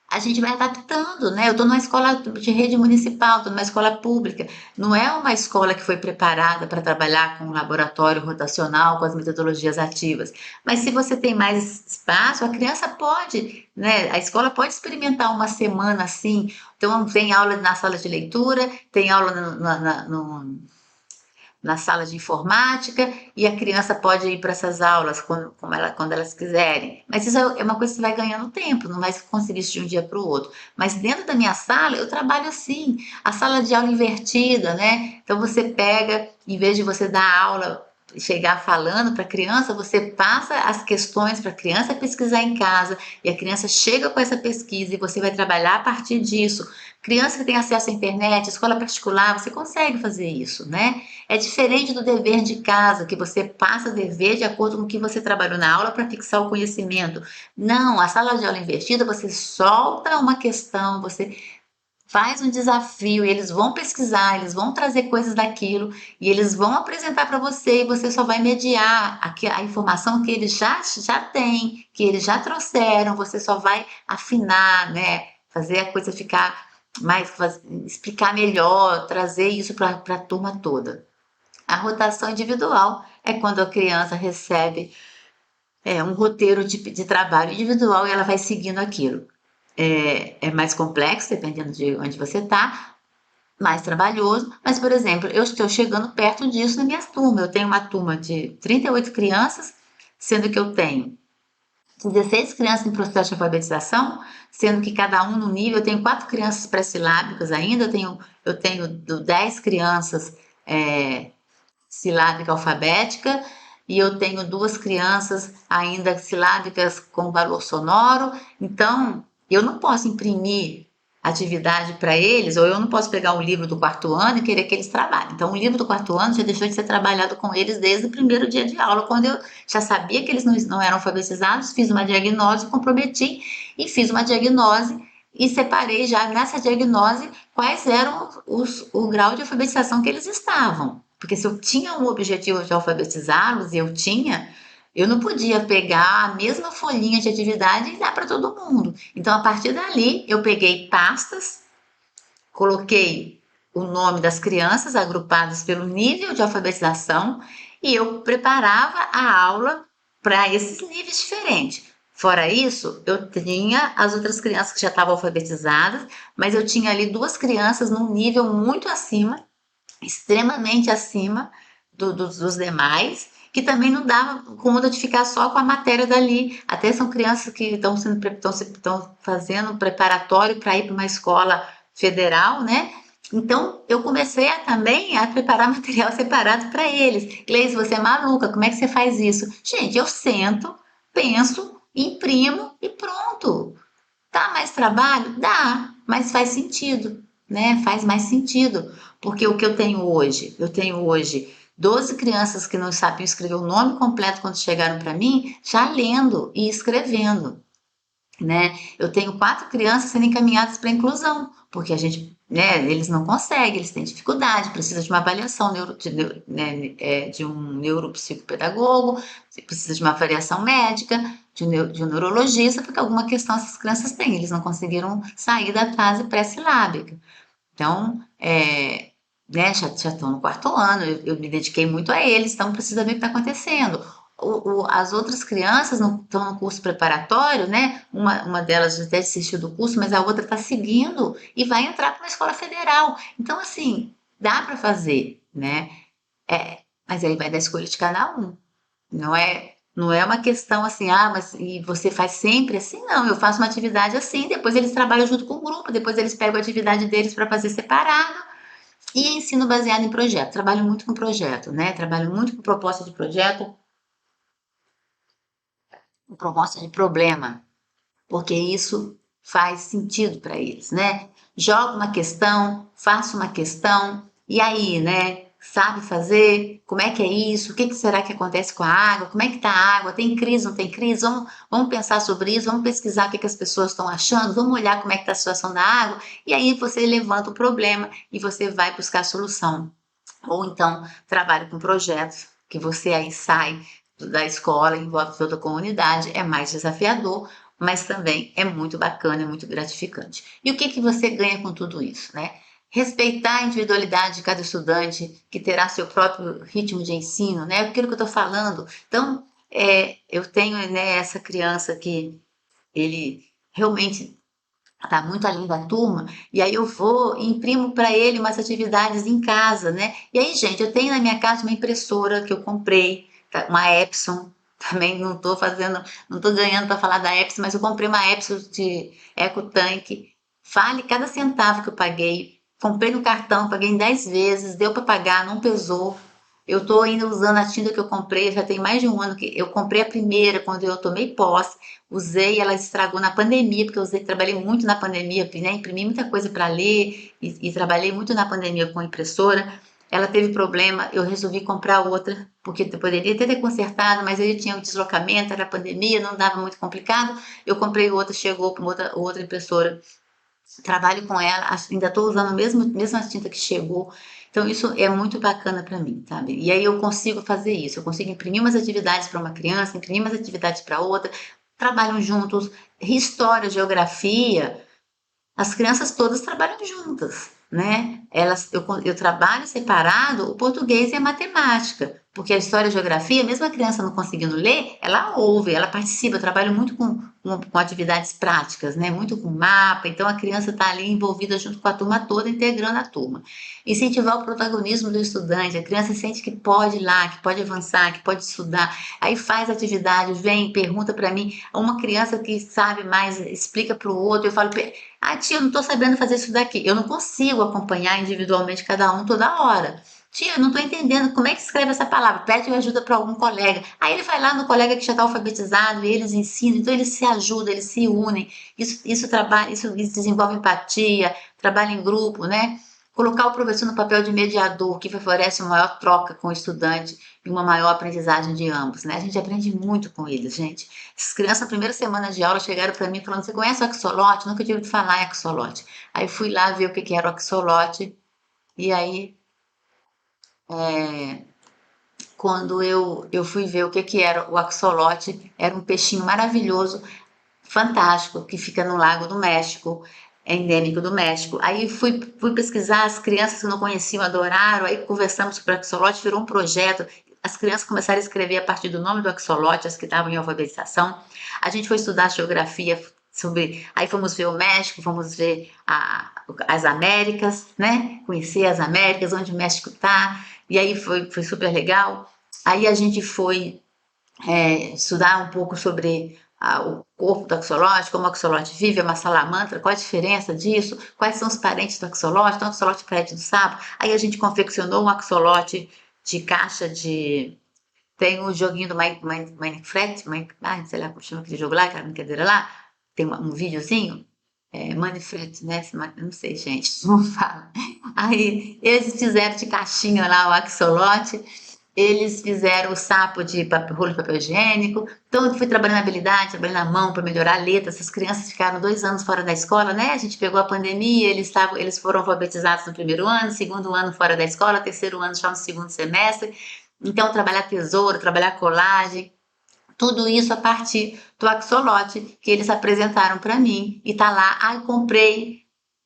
a gente vai adaptando, né? Eu estou numa escola de rede municipal, estou numa escola pública. Não é uma escola que foi preparada para trabalhar com um laboratório rotacional, com as metodologias ativas. Mas se você tem mais espaço, a criança pode, né? A escola pode experimentar uma semana assim. Então, tem aula na sala de leitura, tem aula na sala de informática e a criança pode ir para essas aulas quando elas quiserem. Mas isso é uma coisa que você vai ganhando tempo, não vai conseguir isso de um dia para o outro. Mas dentro da minha sala, eu trabalho assim, a sala de aula invertida, né? Então você pega, em vez de você dar aula, chegar falando para a criança, você passa as questões para a criança pesquisar em casa e a criança chega com essa pesquisa e você vai trabalhar a partir disso. Criança que tem acesso à internet, escola particular, você consegue fazer isso, né? É diferente do dever de casa, que você passa dever de acordo com o que você trabalhou na aula para fixar o conhecimento. Não, a sala de aula invertida, você solta uma questão, você faz um desafio, e eles vão pesquisar, eles vão trazer coisas daquilo e eles vão apresentar para você e você só vai mediar a informação que eles já têm, que eles já trouxeram, você só vai afinar, né? Fazer a coisa ficar explicar melhor, trazer isso para a turma toda. A rotação individual é quando a criança recebe um roteiro de trabalho individual e ela vai seguindo aquilo. É mais complexo, dependendo de onde você está, mais trabalhoso, mas, por exemplo, eu estou chegando perto disso na minha turma. Eu tenho uma turma de 38 crianças, sendo que eu tenho 16 crianças em processo de alfabetização, sendo que cada um no nível, eu tenho 4 crianças pré-silábicas ainda, eu tenho 10 crianças silábica alfabética e eu tenho 2 crianças ainda silábicas com valor sonoro. Então, eu não posso imprimir atividade para eles, ou eu não posso pegar um livro do 4º ano e querer que eles trabalhem. Então, o livro do 4º ano já deixou de ser trabalhado com eles desde o primeiro dia de aula, quando eu já sabia que eles não eram alfabetizados, fiz uma diagnose, comprometi e fiz uma diagnose e separei já nessa diagnose quais eram o grau de alfabetização que eles estavam. Porque se eu tinha um objetivo de alfabetizá-los, e eu não podia pegar a mesma folhinha de atividade e dar para todo mundo. Então, a partir dali, eu peguei pastas, coloquei o nome das crianças agrupadas pelo nível de alfabetização e eu preparava a aula para esses níveis diferentes. Fora isso, eu tinha as outras crianças que já estavam alfabetizadas, mas eu tinha ali 2 crianças num nível muito acima, extremamente acima dos demais, que também não dava conta de ficar só com a matéria dali. Até são crianças que estão fazendo preparatório para ir para uma escola federal, né? Então, eu comecei também a preparar material separado para eles. Gleice, você é maluca, como é que você faz isso? Gente, eu sento, penso, imprimo e pronto. Dá mais trabalho? Dá, mas faz sentido, né? Faz mais sentido. Porque o que eu tenho hoje? Eu tenho hoje 12 crianças que não sabiam escrever o nome completo quando chegaram para mim, já lendo e escrevendo, né? Eu tenho 4 crianças sendo encaminhadas para inclusão, porque a gente, né, eles não conseguem, eles têm dificuldade, precisa de uma avaliação de um neuropsicopedagogo, precisa de uma avaliação médica, de um neurologista, porque alguma questão essas crianças têm, eles não conseguiram sair da fase pré-silábica. Então, né, já estão no 4º ano, eu me dediquei muito a eles, então precisa ver o que está acontecendo. As outras crianças estão no curso preparatório, né? Uma delas até desistiu do curso, mas a outra está seguindo e vai entrar para uma escola federal. Então, assim, dá para fazer, né? Mas aí vai da escolha de cada um. Não é uma questão assim, mas e você faz sempre assim? Não, eu faço uma atividade assim, depois eles trabalham junto com o grupo, depois eles pegam a atividade deles para fazer separado. E ensino baseado em projeto. Trabalho muito com projeto, né? Trabalho muito com proposta de projeto, com proposta de problema, porque isso faz sentido para eles, né? Joga uma questão, faça uma questão, e aí, né? Sabe fazer? Como é que é isso? O que será que acontece com a água? Como é que está a água? Tem crise, não tem crise? Vamos pensar sobre isso, vamos pesquisar o que as pessoas estão achando, vamos olhar como é que está a situação da água, e aí você levanta o problema e você vai buscar a solução. Ou então trabalha com projetos que você aí sai da escola, envolve toda a comunidade, é mais desafiador, mas também é muito bacana, é muito gratificante. E o que você ganha com tudo isso, né? Respeitar a individualidade de cada estudante, que terá seu próprio ritmo de ensino, né? Aquilo que eu estou falando. Então, eu tenho, né, essa criança que ele realmente está muito além da turma, e aí eu vou e imprimo para ele umas atividades em casa, né? E aí, gente, eu tenho na minha casa uma impressora que eu comprei, uma Epson, também não estou ganhando para falar da Epson, mas eu comprei uma Epson de EcoTank, vale cada centavo que eu paguei, comprei no cartão, paguei em 10 vezes, deu para pagar, não pesou. Eu estou ainda usando a tinta que eu comprei, já tem mais de um ano que eu comprei a primeira, quando eu tomei posse, usei, ela estragou na pandemia, porque trabalhei muito na pandemia, né? Imprimi muita coisa para ler e trabalhei muito na pandemia com impressora. Ela teve problema, eu resolvi comprar outra, porque eu poderia ter consertado, mas ele tinha um deslocamento, era pandemia, não dava muito complicado. Eu comprei outra, chegou para outra impressora, trabalho com ela, ainda estou usando a mesma tinta que chegou. Então, isso é muito bacana para mim, sabe? E aí eu consigo fazer isso, eu consigo imprimir umas atividades para uma criança, imprimir umas atividades para outra, trabalham juntos, história, geografia, as crianças todas trabalham juntas, né? Eu trabalho separado o português e a matemática, porque a história e a geografia, mesmo a criança não conseguindo ler, ela ouve, ela participa. Eu trabalho muito com atividades práticas, né? Muito com mapa, então a criança está ali envolvida junto com a turma toda, integrando a turma. Incentivar o protagonismo do estudante, a criança sente que pode ir lá, que pode avançar, que pode estudar, aí faz atividade, vem, pergunta para mim, uma criança que sabe mais, explica para o outro, eu falo, ah, tia, eu não estou sabendo fazer isso daqui. Eu não consigo acompanhar individualmente cada um toda hora. Tia, eu não estou entendendo como é que escreve essa palavra. Pede ajuda para algum colega. Aí ele vai lá no colega que já está alfabetizado e eles ensinam. Então eles se ajudam, eles se unem. Isso desenvolve empatia, trabalho em grupo, né? Colocar o professor no papel de mediador, que favorece uma maior troca com o estudante e uma maior aprendizagem de ambos, né? A gente aprende muito com eles, gente. As crianças, na primeira semana de aula, chegaram para mim falando: você conhece o axolote? Nunca tive de falar em axolote. Aí fui lá ver o que era o axolote, e aí, quando eu fui ver o que era o axolote, era um peixinho maravilhoso, fantástico, que fica no Lago do México, é endêmico do México. Aí fui pesquisar, as crianças que não conheciam adoraram, aí conversamos sobre o axolote, virou um projeto. As crianças começaram a escrever a partir do nome do axolote, as que estavam em alfabetização. A gente foi estudar geografia sobre. Aí fomos ver o México, fomos ver as Américas, né? Conhecer as Américas, onde o México está. E aí foi super legal. Aí a gente foi estudar um pouco sobre o corpo do axolote, como o axolote vive, é uma salamandra, qual a diferença disso, quais são os parentes do axolote, então o axolote parente do sapo. Aí a gente confeccionou um axolote de caixa de... Tem o joguinho do Minecraft, sei lá como chama aquele jogo lá, aquela brincadeira lá, tem um videozinho, Minecraft, né? Não sei, gente, não fala. Aí eles fizeram de caixinha lá o axolote, eles fizeram o sapo de rolo de papel higiênico. Então, eu fui trabalhando habilidade, trabalhando na mão para melhorar a letra. Essas crianças ficaram 2 anos fora da escola, né? A gente pegou a pandemia, eles foram alfabetizados no primeiro ano, segundo ano fora da escola, terceiro ano já no segundo semestre. Então, trabalhar tesouro, trabalhar colagem, tudo isso a partir do axolote que eles apresentaram para mim. E tá lá, comprei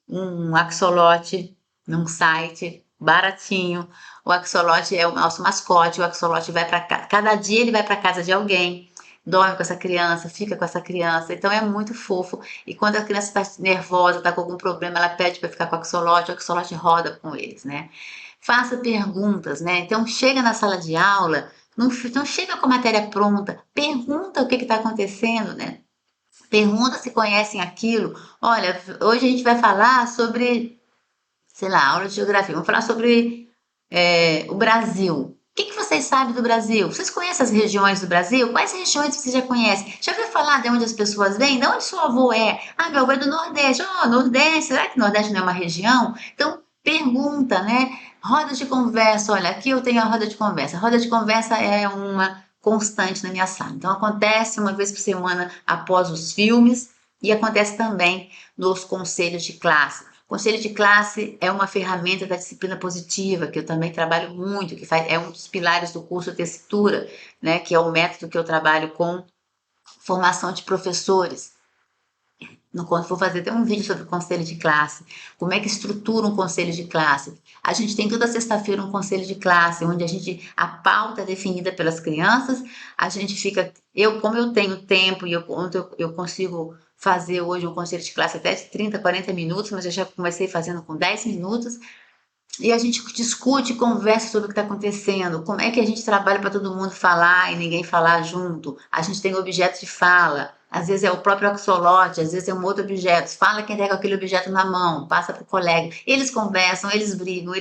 um axolote num site baratinho. O axolote é o nosso mascote. O axolote vai para cada dia ele vai para casa de alguém, dorme com essa criança, fica com essa criança. Então é muito fofo. E quando a criança está nervosa, está com algum problema, ela pede para ficar com o axolote roda com eles, né? Faça perguntas, né? Então chega na sala de aula, não chega com a matéria pronta, pergunta o que está acontecendo, né? Pergunta se conhecem aquilo. Olha, hoje a gente vai falar sobre, sei lá, aula de geografia. Vamos falar sobre o Brasil. que vocês sabem do Brasil? Vocês conhecem as regiões do Brasil? Quais regiões vocês já conhecem? Já ouviu falar de onde as pessoas vêm? De onde seu avô é? Ah, meu avô é do Nordeste. Oh, Nordeste, será que Nordeste não é uma região? Então, pergunta, né? Roda de conversa. Olha, aqui eu tenho a roda de conversa. A roda de conversa é uma constante na minha sala. Então, acontece uma vez por semana após os filmes e acontece também nos conselhos de classe. Conselho de classe é uma ferramenta da disciplina positiva, que eu também trabalho muito, é um dos pilares do curso Tessitura, né, que é o método que eu trabalho com formação de professores. No quando for fazer até um vídeo sobre conselho de classe, como é que estrutura um conselho de classe. A gente tem toda sexta-feira um conselho de classe, onde a pauta é definida pelas crianças, a gente fica, como eu tenho tempo e eu consigo fazer hoje um conselho de classe até de 30, 40 minutos, mas eu já comecei fazendo com 10 minutos, e a gente discute, conversa sobre o que está acontecendo, como é que a gente trabalha para todo mundo falar e ninguém falar junto. A gente tem objeto de fala, às vezes é o próprio axolote, às vezes é um outro objeto. Fala quem está com aquele objeto na mão, passa para o colega. Eles conversam, eles brigam,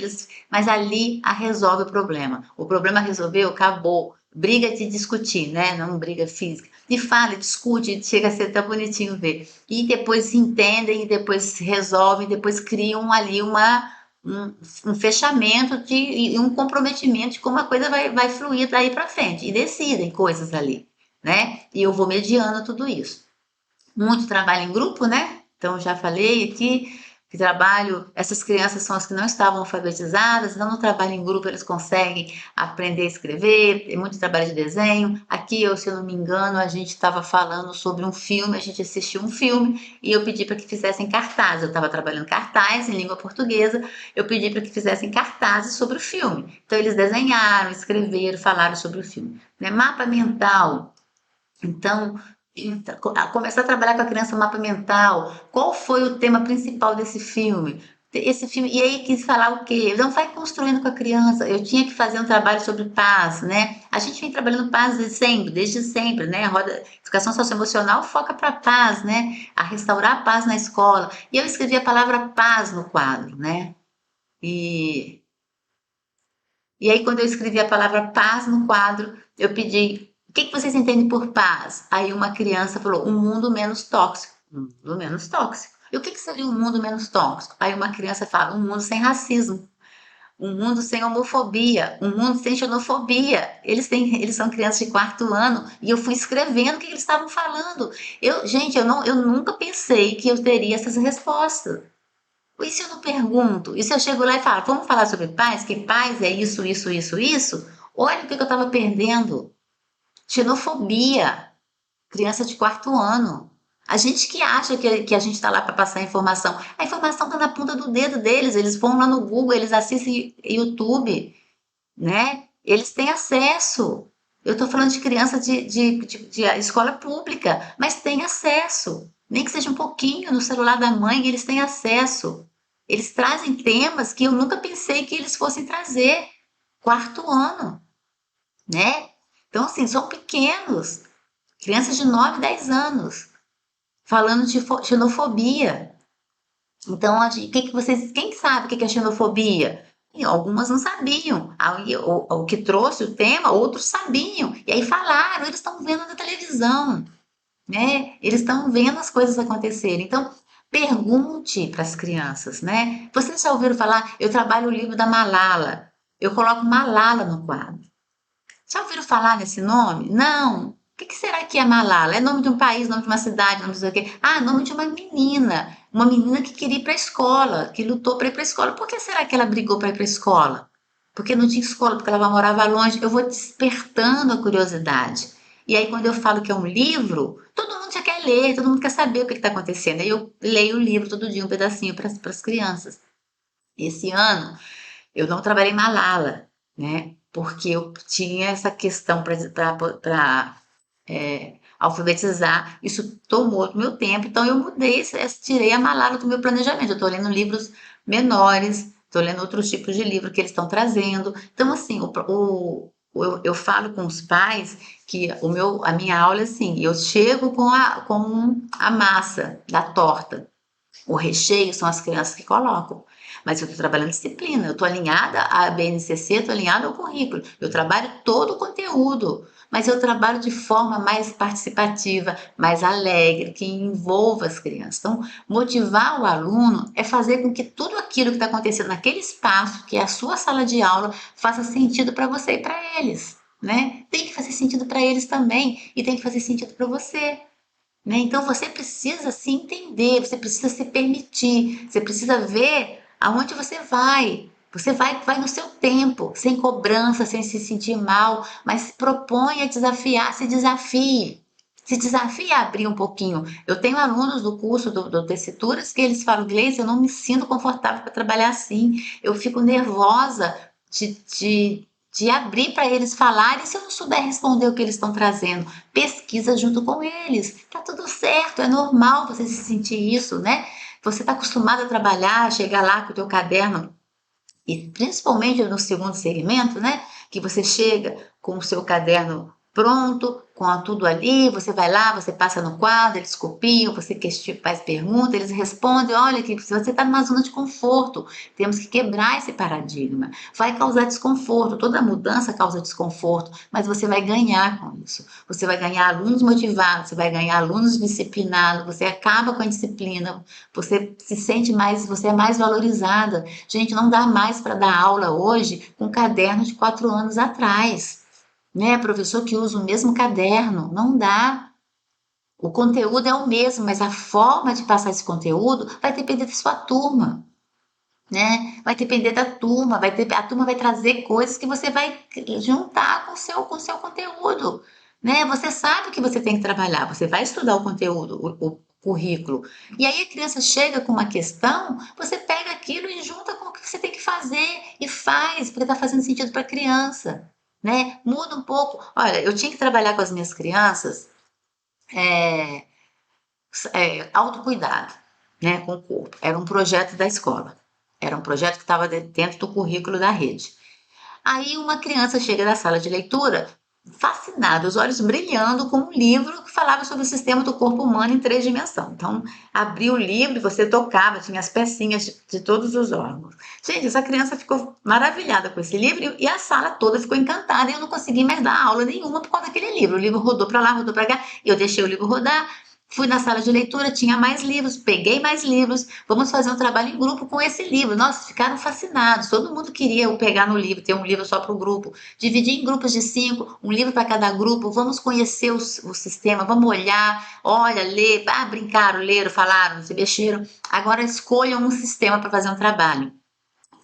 mas ali resolve o problema. O problema resolveu, acabou. Briga de discutir, né? Não briga física. E fala, discute, chega a ser tão bonitinho ver. E depois se entendem, e depois resolvem, depois criam ali um fechamento e um comprometimento de como a coisa vai fluir daí para frente. E decidem coisas ali, né? E eu vou mediando tudo isso. Muito trabalho em grupo, né? Então, já falei aqui que essas crianças são as que não estavam alfabetizadas, então no trabalho em grupo eles conseguem aprender a escrever, tem muito trabalho de desenho. Aqui, se eu não me engano, a gente estava falando sobre um filme, a gente assistiu um filme e eu pedi para que fizessem cartazes. Eu estava trabalhando cartaz em língua portuguesa, eu pedi para que fizessem cartazes sobre o filme. Então, eles desenharam, escreveram, falaram sobre o filme. Né? Mapa mental. Então, começar a trabalhar com a criança o mapa mental. Qual foi o tema principal desse filme? Esse filme, e aí quis falar o quê? Não vai construindo com a criança. Eu tinha que fazer um trabalho sobre paz, né? A gente vem trabalhando paz desde sempre, né? A educação socioemocional foca para paz, né? A restaurar a paz na escola. E eu escrevi a palavra paz no quadro, né? E, e aí, quando eu escrevi a palavra paz no quadro, eu pedi: o que vocês entendem por paz? Aí uma criança falou: um mundo menos tóxico. Um mundo menos tóxico. E o que seria um mundo menos tóxico? Aí uma criança fala: um mundo sem racismo, um mundo sem homofobia, um mundo sem xenofobia. Eles são crianças de 4º ano e eu fui escrevendo o que eles estavam falando. Eu nunca pensei que eu teria essas respostas. E se eu não pergunto? E se eu chego lá e falo: vamos falar sobre paz? Que paz é isso, isso, isso, isso? Olha o que eu estava perdendo. Xenofobia, criança de 4º ano. A gente que acha que a gente está lá para passar informação. A informação está na ponta do dedo deles. Eles vão lá no Google, eles assistem YouTube, né? Eles têm acesso. Eu estou falando de criança de escola pública, mas tem acesso. Nem que seja um pouquinho no celular da mãe, eles têm acesso. Eles trazem temas que eu nunca pensei que eles fossem trazer. 4º ano, né? Então, assim, são pequenos, crianças de 9, 10 anos, falando de xenofobia. Então, quem sabe o que é xenofobia? E algumas não sabiam. Aí, o que trouxe o tema, outros sabiam. E aí falaram, eles estão vendo na televisão, né? Eles estão vendo as coisas acontecerem. Então, pergunte para as crianças, né? Vocês já ouviram falar? Eu trabalho o livro da Malala. Eu coloco Malala no quadro. Já ouviram falar nesse nome? Não. O que será que é Malala? É nome de um país, nome de uma cidade, nome de não sei o quê. Ah, nome de uma menina. Uma menina que queria ir para a escola, que lutou para ir para a escola. Por que será que ela brigou para ir para a escola? Porque não tinha escola, porque ela morava longe. Eu vou despertando a curiosidade. E aí, quando eu falo que é um livro, todo mundo já quer ler, todo mundo quer saber o que está acontecendo. Aí eu leio o livro todo dia, um pedacinho para as crianças. Esse ano, eu não trabalhei Malala, né? Porque eu tinha essa questão para alfabetizar. Isso tomou do meu tempo, então eu mudei, tirei a Malala do meu planejamento. Eu estou lendo livros menores, estou lendo outros tipos de livro que eles estão trazendo. Então, assim, eu falo com os pais que a minha aula é assim: eu chego com a massa da torta. O recheio são as crianças que colocam. mas eu estou trabalhando disciplina, eu estou alinhada à BNCC, estou alinhada ao currículo, eu trabalho todo o conteúdo, mas eu trabalho de forma mais participativa, mais alegre, que envolva as crianças. Então, motivar o aluno é fazer com que tudo aquilo que está acontecendo naquele espaço, que é a sua sala de aula, faça sentido para você e para eles, né? Tem que fazer sentido para eles também e tem que fazer sentido para você. Né? Então você precisa se entender, você precisa se permitir, você precisa ver aonde você vai. Você vai no seu tempo, sem cobrança, sem se sentir mal, mas se propõe a desafiar, se desafie. Se desafie a abrir um pouquinho. Eu tenho alunos do curso do Tessituras que eles falam, Gleice, eu não me sinto confortável para trabalhar assim. Eu fico nervosa de abrir para eles falarem, se eu não souber responder o que eles estão trazendo, pesquisa junto com eles. Tá tudo certo, é normal você se sentir isso, né? Você está acostumado a trabalhar, chegar lá com o teu caderno, e principalmente no segundo segmento, né? Que você chega com o seu caderno pronto, com tudo ali, você vai lá, você passa no quadro, eles copiam, você faz pergunta, eles respondem, olha que você está numa zona de conforto, temos que quebrar esse paradigma. Vai causar desconforto, toda mudança causa desconforto, mas você vai ganhar com isso. Você vai ganhar alunos motivados, você vai ganhar alunos disciplinados, você acaba com a disciplina, você se sente mais, você é mais valorizada. Gente, não dá mais para dar aula hoje com caderno de 4 anos atrás, né? Professor que usa o mesmo caderno, não dá. O conteúdo é o mesmo, mas a forma de passar esse conteúdo vai depender da sua turma, né? Vai depender da turma, a turma vai trazer coisas que você vai juntar com o seu conteúdo, né? Você sabe o que você tem que trabalhar, você vai estudar o conteúdo, o currículo. E aí a criança chega com uma questão, você pega aquilo e junta com o que você tem que fazer e faz, porque está fazendo sentido para a criança, né? Muda um pouco. Olha, eu tinha que trabalhar com as minhas crianças é, autocuidado, né, com o corpo. Era um projeto da escola. Era um projeto que estava dentro do currículo da rede. Aí uma criança chega na sala de leitura fascinada, os olhos brilhando com um livro que falava sobre o sistema do corpo humano em 3 dimensões. Então, abria o livro e você tocava, tinha as pecinhas de todos os órgãos. Gente, essa criança ficou maravilhada com esse livro e a sala toda ficou encantada e eu não consegui mais dar aula nenhuma por causa daquele livro. O livro rodou para lá, rodou para cá, eu deixei o livro rodar. Fui na sala de leitura, tinha mais livros, peguei mais livros, vamos fazer um trabalho em grupo com esse livro. Nossa, ficaram fascinados, todo mundo queria pegar no livro, ter um livro só para o grupo. Dividir em grupos de 5, um livro para cada grupo, vamos conhecer o sistema, vamos olhar, olha, ler, brincaram, leram, falaram, se mexeram. Agora escolham um sistema para fazer um trabalho.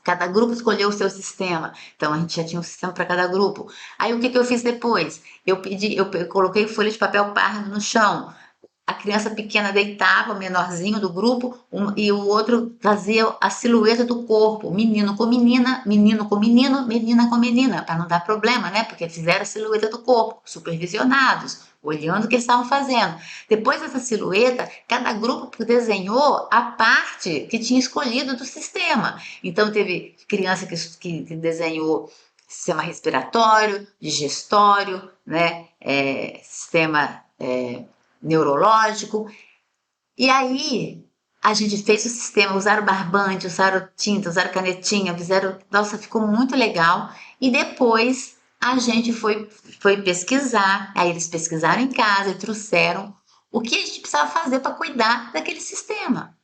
Cada grupo escolheu o seu sistema. Então a gente já tinha um sistema para cada grupo. Aí o que eu fiz depois? Eu coloquei folha de papel pardo no chão. A criança pequena deitava, o menorzinho do grupo, e o outro fazia a silhueta do corpo, menino com menina, menino com menino, menina com menina, para não dar problema, né? Porque fizeram a silhueta do corpo, supervisionados, olhando o que eles estavam fazendo. Depois dessa silhueta, cada grupo desenhou a parte que tinha escolhido do sistema. Então teve criança que desenhou sistema respiratório, digestório, né? Sistema neurológico. E aí a gente fez o sistema, usaram barbante, usaram tinta, usaram canetinha, fizeram. Nossa, ficou muito legal. E depois a gente foi pesquisar, aí eles pesquisaram em casa e trouxeram o que a gente precisava fazer para cuidar daquele sistema.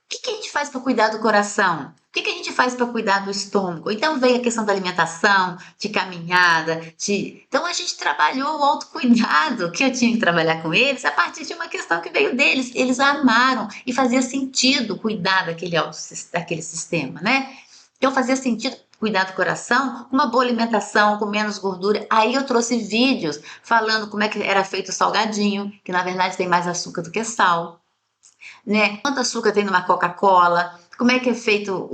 O que a gente faz para cuidar do coração? O que a gente faz para cuidar do estômago? Então veio a questão da alimentação, de caminhada, Então a gente trabalhou o autocuidado, que eu tinha que trabalhar com eles, a partir de uma questão que veio deles. Eles amaram e fazia sentido cuidar daquele sistema, né? Então fazia sentido cuidar do coração, com uma boa alimentação, com menos gordura. Aí eu trouxe vídeos falando como é que era feito o salgadinho, que na verdade tem mais açúcar do que sal, né? Quanto açúcar tem numa Coca-Cola? Como é que é feito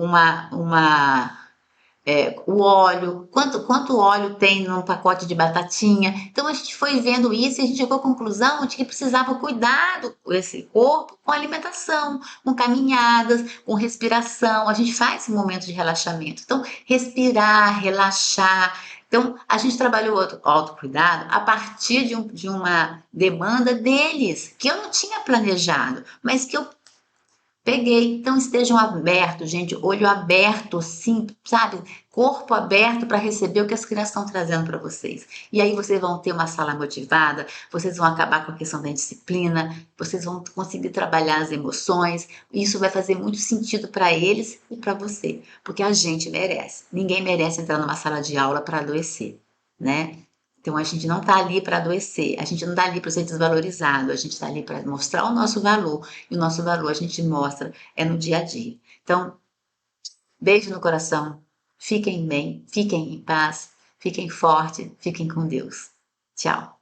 o óleo? Quanto óleo tem num pacote de batatinha? Então a gente foi vendo isso e a gente chegou à conclusão de que precisava cuidar desse corpo com alimentação, com caminhadas, com respiração. A gente faz esse momento de relaxamento. Então, respirar, relaxar. Então, a gente trabalhou o autocuidado a partir de uma demanda deles, que eu não tinha planejado, mas que eu Peguei, então estejam abertos, gente, olho aberto, sim, sabe? Corpo aberto para receber o que as crianças estão trazendo para vocês. E aí vocês vão ter uma sala motivada, vocês vão acabar com a questão da indisciplina, vocês vão conseguir trabalhar as emoções. E isso vai fazer muito sentido para eles e para você, porque a gente merece. Ninguém merece entrar numa sala de aula para adoecer, né? Então a gente não está ali para adoecer, a gente não está ali para ser desvalorizado, a gente está ali para mostrar o nosso valor. E o nosso valor a gente mostra é no dia a dia. Então, beijo no coração, fiquem bem, fiquem em paz, fiquem fortes, fiquem com Deus. Tchau.